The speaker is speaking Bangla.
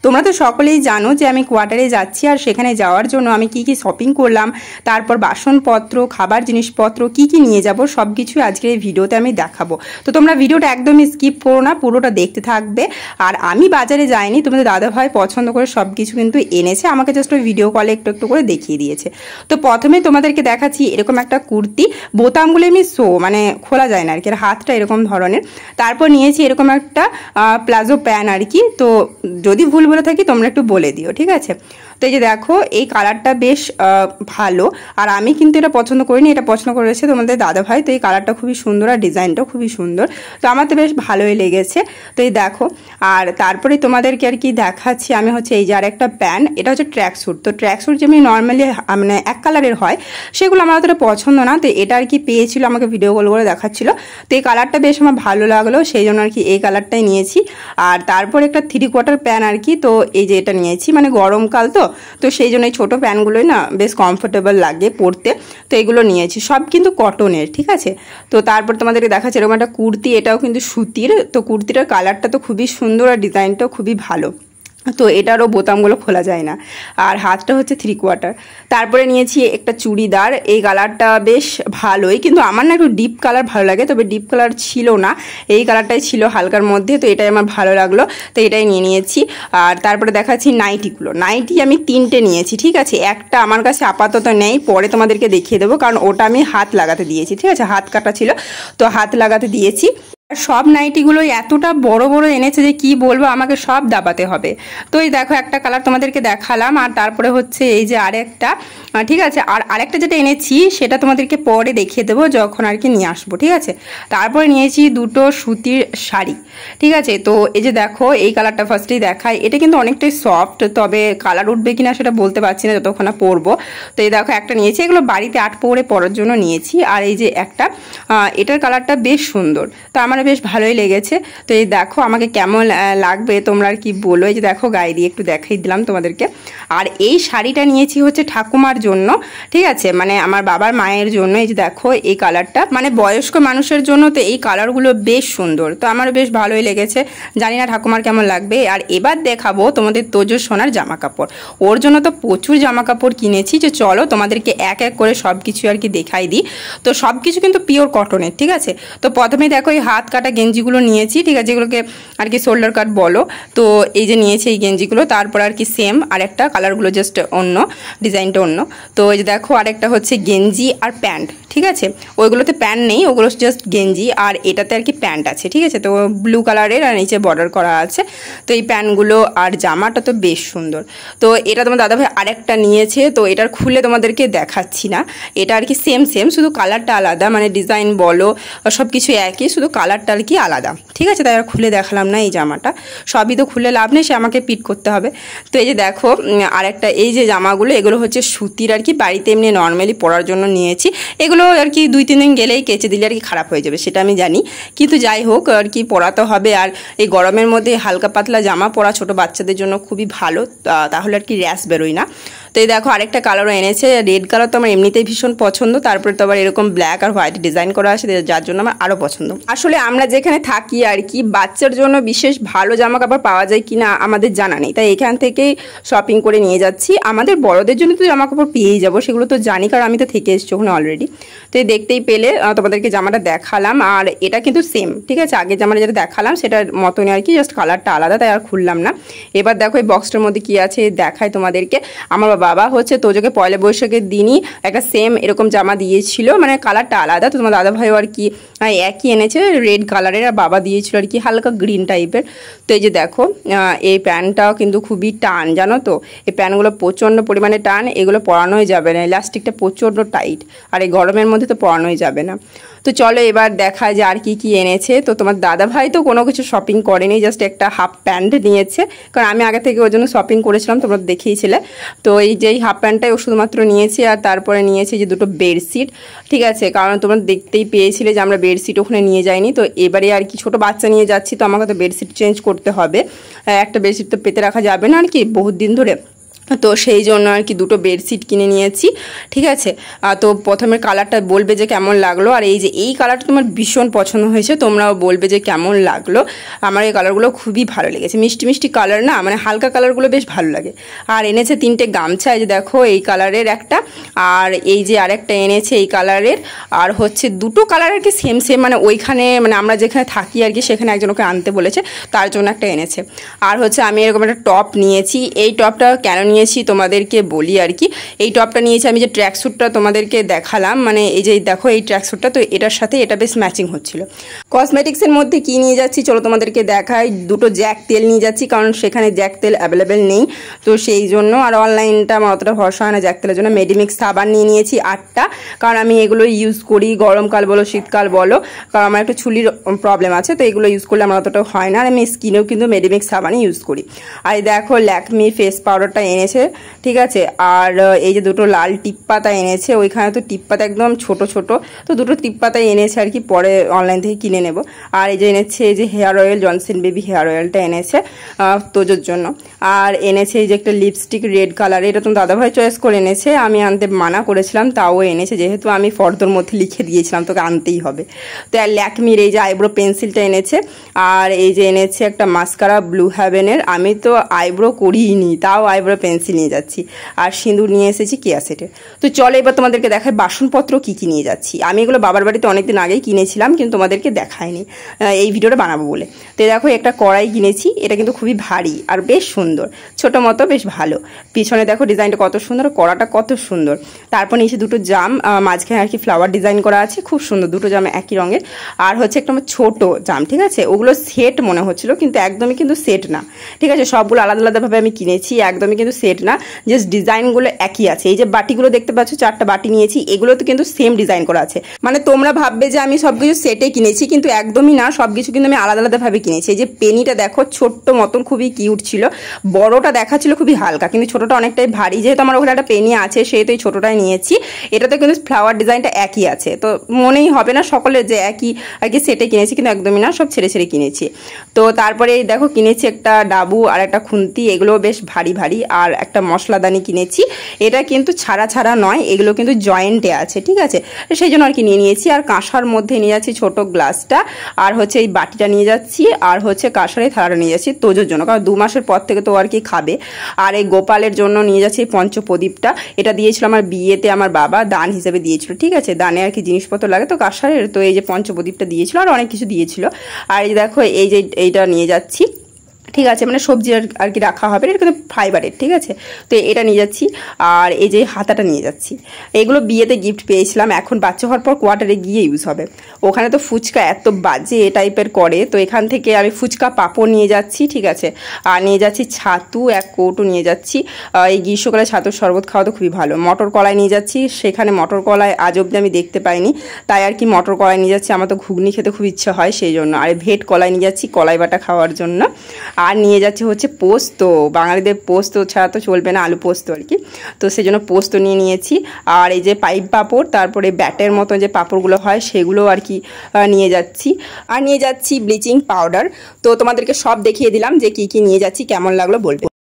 তোমরা তো সকলেই জানো যে আমি কোয়ার্টারে যাচ্ছি, আর সেখানে যাওয়ার জন্য আমি কি কি শপিং করলাম, তারপর বাসনপত্র, খাবার জিনিসপত্র কি কি নিয়ে যাব সব কিছু আজকের এই ভিডিওতে আমি দেখাবো। তো তোমরা ভিডিওটা একদমই স্কিপ করো না, পুরোটা দেখতে থাকবে। আর আমি বাজারে যাইনি, তোমাদের দাদাভাই পছন্দ করে সব কিছু কিন্তু এনেছে, আমাকে জাস্ট ওই ভিডিও কলে একটু একটু করে দেখিয়ে দিয়েছে। তো প্রথমে তোমাদেরকে দেখাচ্ছি এরকম একটা কুর্তি, বোতামগুলো এমনি মানে খোলা যায় না আর কি, আর হাতটা এরকম ধরনের। তারপর নিয়েছি এরকম একটা প্লাজো প্যান্ট আর কি। তো যদি ভুল বলে থাকি তোমরা একটু বলে দিও, ঠিক আছে। তো এই যে দেখো এই কালারটা বেশ ভালো, আর আমি কিন্তু এটা পছন্দ করিনি, এটা পছন্দ করেছে তোমাদের দাদাভাই। তো এই কালারটা খুবই সুন্দর আর ডিজাইনটাও খুবই সুন্দর, তো আমার তো বেশ ভালোই লেগেছে। তো এই দেখো, আর তারপরে তোমাদেরকে আর কি দেখাচ্ছি আমি হচ্ছে এই যে আর একটা প্যান্ট, এটা হচ্ছে ট্র্যাক স্যুট। তো ট্র্যাক স্যুট যেমনি নর্মালি মানে এক কালারের হয় সেগুলো আমার অতটা পছন্দ না, তো এটা আর কি পেয়েছিল, আমাকে ভিডিও কল করে দেখাচ্ছিল। তো এই কালারটা বেশ আমার ভালো লাগলো, সেই জন্য আর কি এই কালারটাই নিয়েছি। আর তারপর একটা 3/4 প্যান্ট আর কি, তো এই যে এটা নিয়েছি, মানে গরমকাল তো সেই জন্য এই ছোটো প্যান্টগুলোই না বেশ কমফোর্টেবল লাগে পরতে, তো এগুলো নিয়েছি, সব কিন্তু কটনের, ঠিক আছে। তো তারপর তোমাদেরকে দেখাচ্ছে এরকম একটা কুর্তি, এটাও কিন্তু সুতির। তো কুর্তিটার কালারটা তো খুবই সুন্দর আর ডিজাইনটাও খুবই ভালো। তো এটারও বোতামগুলো খোলা যায় না, আর হাতটা হচ্ছে 3/4। তারপরে নিয়েছি একটা চুড়িদার, এই কালারটা বেশ ভালোই, কিন্তু আমার না একটু ডিপ কালার ভালো লাগে, তবে ডিপ কালার ছিল না, এই কালারটাই ছিল হালকার মধ্যে, তো এটাই আমার ভালো লাগলো, তো এটাই নিয়ে নিয়েছি। আর তারপরে দেখাচ্ছি নাইটিগুলো, নাইটি আমি 3টে নিয়েছি, ঠিক আছে। একটা আমার কাছে আপাতত নেই, পরে তোমাদেরকে দেখিয়ে দেবো, কারণ ওটা আমি হাত লাগাতে দিয়েছি, ঠিক আছে, হাত কাটা ছিল, তো হাত লাগাতে দিয়েছি। সব নাইটিগুলোই এতটা বড় বড় এনেছে যে কি বলবো, আমাকে সব দাবাতে হবে। তো এই দেখো একটা কালার তোমাদেরকে দেখালাম, আর তারপরে হচ্ছে এই যে আরেকটা, ঠিক আছে। আর আরেকটা যেটা এনেছি সেটা তোমাদেরকে পরে দেখিয়ে দেবো যখন আর কি নিয়ে আসবো, ঠিক আছে। তারপরে নিয়েছি দুটো সুতির শাড়ি, ঠিক আছে। তো এই যে দেখো এই কালারটা ফার্স্টেই দেখাই, এটা কিন্তু অনেকটাই সফট, তবে কালার উঠবে কিনা সেটা বলতে পারছি না যতক্ষণ না পরবো। তো এই দেখো একটা নিয়েছি, এগুলো বাড়িতে আট পরে পরার জন্য নিয়েছি। আর এই যে একটা, এটার কালারটা বেশ সুন্দর, তো আমার বেশ ভালোই লেগেছে। তো এই দেখো আমাকে কেমন লাগবে তোমরা আর কি বলো। এই যে দেখো গায়ে দিয়ে একটু দেখাই দিলাম তোমাদেরকে। আর এই শাড়িটা নিয়েছি হচ্ছে ঠাকুমার জন্য, ঠিক আছে, মানে আমার বাবার মায়ের জন্য। এই যে দেখো এই কালারটা, মানে বয়স্ক মানুষের জন্য, তো এই কালারগুলো বেশ সুন্দর, তো আমার বেশ ভালোই লেগেছে, জানি না ঠাকুমার কেমন লাগবে। আর এবার দেখাবো তোমাদের তোজো সোনার জামা কাপড়, ওর জন্য তো প্রচুর জামা কাপড় কিনেছি, যে চলো তোমাদেরকে এক এক করে সব কিছু আর কি দেখাই দিই। তো সব কিছু কিন্তু পিওর কটনের, ঠিক আছে। তো প্রথমে দেখো এই হাত কাটা গেঞ্জিগুলো নিয়েছি, ঠিক আছে, যেগুলোকে আর কি শোল্ডার কাট বলো। তো এই যে নিয়েছি এই গেঞ্জিগুলো, তারপর আর কি সেম আরেকটা কালারগুলো জাস্ট অন্য, ডিজাইনটা অন্য। তো এই যে দেখো আরেকটা হচ্ছে গেঞ্জি আর প্যান্ট, ঠিক আছে, ওইগুলোতে প্যান্ট নেই, ওগুলো জাস্ট গেঞ্জি, আর এটাতে আর কি প্যান্ট আছে, ঠিক আছে। তো ব্লু কালারের আর নিচে বর্ডার করা আছে। তো এই প্যান্টগুলো আর জামাটা তো বেশ সুন্দর। তো এটা তোমার দাদাভাই আরেকটা নিয়েছে, তো এটার খুলে তোমাদেরকে দেখাচ্ছি না, এটা আর কি সেম সেম, শুধু কালারটা আলাদা, মানে ডিজাইন বলো সব কিছু একই, শুধু কালারটা আর কি আলাদা, ঠিক আছে। তাই আর খুলে দেখালাম না এই জামাটা, সবই তো খুলে লাভ নেই, সে আমাকে পিট করতে হবে। তো এই যে দেখো আরেকটা, এই যে জামাগুলো এগুলো হচ্ছে সুতির আর কি, বাড়িতে এমনি নর্মালি পরার জন্য নিয়েছি। এগুলো আর কি 2-3 দিন গেলেই কেচে দিলে আর কি খারাপ হয়ে যাবে, সেটা আমি জানি, কিন্তু যাই হোক আর কি পরাতে হবে। আর এই গরমের মধ্যে হালকা পাতলা জামা পরা ছোটো বাচ্চাদের জন্য খুবই ভালো, তাহলে আর কি র্যাশ বেরোয় না। তো এই দেখো আরেকটা কালারও এনেছে, রেড কালার তো আমার এমনিতেই ভীষণ পছন্দ, তারপরে তো আবার এরকম ব্ল্যাক আর হোয়াইট ডিজাইন করা আছে, যার জন্য আমার আরও পছন্দ। আসলে আমরা যেখানে থাকি আর কি বাচ্চার জন্য বিশেষ ভালো জামা কাপড় পাওয়া যায় কিনা আমাদের জানা নেই, তাই এখান থেকেই শপিং করে নিয়ে যাচ্ছি। আমাদের বড়দের জন্য তো জামা কাপড় পেয়েই যাবো, সেগুলো তো জানি, কারণ আমি তো থেকে এসেছি ওখানে অলরেডি। তো দেখতেই পেলে তোমাদেরকে জামাটা দেখালাম, আর এটা কিন্তু সেম, ঠিক আছে, আগে জামাটা যেটা দেখালাম সেটার মতনই আর কি, জাস্ট কালারটা আলাদা, তাই আর খুললাম না। এবার দেখো এই বক্সটার মধ্যে কি আছে দেখাই তোমাদেরকে। আমার বাবা হচ্ছে তোজোকে পয়লা বৈশাখের দিনই একটা সেম এরকম জামা দিয়েছিল, মানে কালারটা আলাদা, তো তোমার দাদাভাইও আর কি একই এনেছে রেড কালারের, আর বাবা দিয়েছিল আর কি হালকা গ্রিন টাইপের। তো এই যে দেখো এই প্যান্টটাও কিন্তু খুবই টান, জানো তো, এই প্যান্টগুলো প্রচণ্ড পরিমাণে টান, এগুলো পরানোই যাবে না, ইলাস্টিকটা প্রচণ্ড টাইট, আর এই গরমের মধ্যে তো পরানোই যাবে না। তো চলো এবার দেখা যায় আর কি কি এনেছে। তো তোমার দাদাভাই তো কোনো কিছু শপিং করেনি, জাস্ট একটা হাফ প্যান্ট নিয়েছে, কারণ আমি আগে থেকে ওর জন্য শপিং করেছিলাম, তোমরা দেখিয়েছিলে। তো এই যে হাফ প্যান্টটাই ও শুধুমাত্র নিয়েছে, আর তারপরে নিয়েছে যে দুটো বেডশিট, ঠিক আছে, কারণ তোমরা দেখতেই পেয়েছিলে যে আমরা বেডশিট ওখানে নিয়ে যাইনি। তো এবারে আর কি ছোটো বাচ্চা নিয়ে যাচ্ছি, তো আমাকে তো বেডশিট চেঞ্জ করতে হবে, একটা বেডশিট তো পেতে রাখা যাবে না আর কি বহুত দিন ধরে। তো সেই জন্য আর কি দুটো বেডশিট কিনে নিয়েছি, ঠিক আছে। তো প্রথমে কালারটা বলবে যে কেমন লাগলো, আর এই যে এই কালারটা তোমার ভীষণ পছন্দ হয়েছে, তোমরাও বলবে যে কেমন লাগলো। আমার এই কালারগুলো খুবই ভালো লেগেছে, মিষ্টি মিষ্টি কালার না, মানে হালকা কালারগুলো বেশ ভালো লাগে। আর এনেছে 3টে গামছা, এই যে দেখো এই কালারের একটা, আর এই যে আরেকটা এনেছে এই কালারের, আর হচ্ছে দুটো কালার আর কি সেম সেম, মানে ওইখানে মানে আমরা যেখানে থাকি আর কি সেখানে একজনকে আনতে বলেছে, তার জন্য একটা এনেছে। আর হচ্ছে আমি এরকম একটা টপ নিয়েছি, এই টপটা কেন নিয়েছি তোমাদেরকে বলি আর কি। এই টপটা নিয়েছি আমি, যে ট্র্যাকস্যুটটা তোমাদেরকে দেখালাম, মানে এই যে দেখো এই ট্র্যাকস্যুটটা, তো এটার সাথে এটা বেশ ম্যাচিং হচ্ছিল। কসমেটিক্সের মধ্যে কি নিয়ে যাচ্ছি চলো তোমাদেরকে দেখাই। দুটো জ্যাক তেল নিয়ে যাচ্ছি, কারণ সেখানে জ্যাক তেল অ্যাভেলেবেল নেই, তো সেই জন্য। আর অনলাইনটা আমার অতটা ভরসা হয় না জ্যাক তেলের জন্য। মেডিমিক্স সাবান নিয়ে নিয়েছি 8টা, কারণ আমি এগুলো ইউজ করি গরমকাল বলো শীতকাল বলো, কারণ আমার একটু চুলির প্রবলেম আছে, তো এগুলো ইউজ করলে আমার অতটা হয় না। আর আমি স্কিনেও কিন্তু মেডিমিক্স সাবানই ইউজ করি। আর দেখো ল্যাকমি ফেস পাউডারটা এনেছে, ঠিক আছে। আর এই যে দুটো লাল টিপ পাতা এনেছে, ওইখানে তো টিপ পাতা একদম ছোট ছোট, তো দুটো টিপ পাতাই এনেছে আর কি, পরে অনলাইন থেকে কিনে নেব। আর এই যে এনেছে এই যে hair oil, Johnson baby hair অয়েলটা এনেছে তোজোর জন্য। আর এনেছে এই যে একটা লিপস্টিক রেড কালার, এটা তো দাদাভাই চয়েস করে এনেছে, আমি আনতে মানা করেছিলাম তাও এনেছে, যেহেতু আমি ফর্দর মধ্যে লিখে দিয়েছিলাম তোকে আনতেই হবে। তো আর ল্যাকমির এই যে আইব্রো পেন্সিলটা এনেছে, আর এই যে এনেছে একটা মাস্কারা ব্লু হ্যাভেনের, আমি তো আইব্রো করিনি তাও আইব্রো পেন্সিল নিয়ে যাচ্ছি। আর সিঁদুর নিয়ে এসেছি কেয়া সেটের। তো চলো এবার তোমাদেরকে দেখাই বাসনপত্র কি কি নিয়ে যাচ্ছি। আমি এগুলো বাবার বাড়িতে অনেকদিন আগেই কিনেছিলাম, কিন্তু তোমাদেরকে দেখাইনি, এই ভিডিওটা বানাবো বলে। তো দেখো একটা কড়াই কিনেছি, এটা কিন্তু খুবই ভারী আর বেশ সুন্দর, ছোট মতো বেশ ভালো। পিছনে দেখো ডিজাইনটা কত সুন্দর, কড়াটা কত সুন্দর। তারপর নিচে দুটো জাম, মাঝখানে আর কি ফ্লাওয়ার ডিজাইন করা আছে, খুব সুন্দর দুটো জাম একই রঙের। আর হচ্ছে একটা আমার ছোট জাম, ঠিক আছে, ওগুলো সেট মনে হচ্ছিল, কিন্তু একদমই কিন্তু সেট না, ঠিক আছে। সবগুলো আলাদা আলাদাভাবে আমি কিনেছি, একদমই কিন্তু সেট না, জাস্ট ডিজাইনগুলো একই আছে। এই যে বাটিগুলো দেখতে পাচ্ছ, 4টা বাটি নিয়েছি, এগুলোতে কিন্তু সেম ডিজাইন করা আছে। মানে তোমরা ভাববে যে আমি সবকিছু সেটে কিনেছি, কিন্তু একদমই না, সবকিছু কিন্তু আমি আলাদা আলাদাভাবে কিনেছি। এই যে পেনিটা দেখো ছোট্ট মতন, খুবই কিউট ছিল। বড়টা দেখাচ্ছিল খুবই হালকা, কিন্তু ছোটটা অনেকটাই ভারী, যেহেতু আমার ওখানে একটা পেনি আছে সেহেতু এই ছোটটাই নিয়েছি। এটাতে কিন্তু ফ্লাওয়ার ডিজাইনটা একই আছে, তো মনেই হবে না সকলের যে একই আর কি সেটে কিনেছি, কিন্তু একদমই না, সব ছেড়ে ছেড়ে কিনেছি। তো তারপরে দেখো কিনেছি একটা ডাবু আর একটা খুন্তি, এগুলো বেশ ভারী ভারী। আর একটা মশলাদানি কিনেছি, এটা কিন্তু ছাড়া ছাড়া নয়, এগুলো কিন্তু জয়েন্টে আছে, ঠিক আছে, সেই জন্য আর কি নিয়ে নিয়েছি। আর কাঁসার মধ্যে নিয়ে যাচ্ছি ছোট গ্লাসটা, আর হচ্ছে এই বাটিটা নিয়ে যাচ্ছি, আর হচ্ছে কাঁসার এই থালাটা নিয়ে যাচ্ছি তোজোর জন্য, কারণ 2 মাসের পর থেকে তো আর কি খাবে। আর এই গোপালের জন্য নিয়ে যাচ্ছি এই পঞ্চপ্রদীপটা, এটা দিয়েছিল আমার বিয়েতে আমার বাবা, দান হিসেবে দিয়েছিল, ঠিক আছে, দানে আর কি জিনিসপত্র লাগে তো কাঁসারের, তো এই যে পঞ্চপ্রদীপটা দিয়েছিল, আর অনেক কিছু দিয়েছিল। আর এই দেখো এই যে এইটা নিয়ে যাচ্ছি, ঠিক আছে, মানে সবজি আর কি রাখা হবে, এটা কিন্তু ফাইবারের, ঠিক আছে। তো এটা নিয়ে যাচ্ছি, আর এই যে হাতাটা নিয়ে যাচ্ছি, এগুলো বিয়েতে গিফট পেয়েছিলাম, এখন বাচ্চা হওয়ার পর কোয়ার্টারে গিয়ে ইউজ হবে। ওখানে তো ফুচকা এত বাজে এ টাইপের করে, তো এখান থেকে আমি ফুচকা পাঁপড় নিয়ে যাচ্ছি, ঠিক আছে। আর নিয়ে যাচ্ছি ছাতু 1 কৌটো নিয়ে যাচ্ছি, এই গ্রীষ্মকালে ছাতুর শরবত খাওয়া তো খুবই ভালো। মটর কলাই নিয়ে যাচ্ছি, সেখানে মটর কলাই আজ অব্দি আমি দেখতে পাইনি, তাই আর কি মটর কলাই নিয়ে যাচ্ছি, আমার তো ঘুগনি খেতে খুব ইচ্ছা হয় সেই জন্য। আর ভেট কলাই নিয়ে যাচ্ছি কলাই বাটা খাওয়ার জন্য। আর নিয়ে যাচ্ছে হচ্ছে পোস্ত, বাঙালিদের পোস্ত ছাড়া তো চলবে না, আলু পোস্ত আর কি, তো সেই জন্য পোস্ত নিয়ে নিয়েছি। আর এই যে পাইপ পাঁপড়, তারপরে ব্যাটের মতো যে পাঁপড়গুলো হয় সেগুলো আর কি নিয়ে যাচ্ছি। আর নিয়ে যাচ্ছি ব্লিচিং পাউডার। তো তোমাদেরকে সব দেখিয়ে দিলাম যে কি কি নিয়ে যাচ্ছি, কেমন লাগলো বলবে।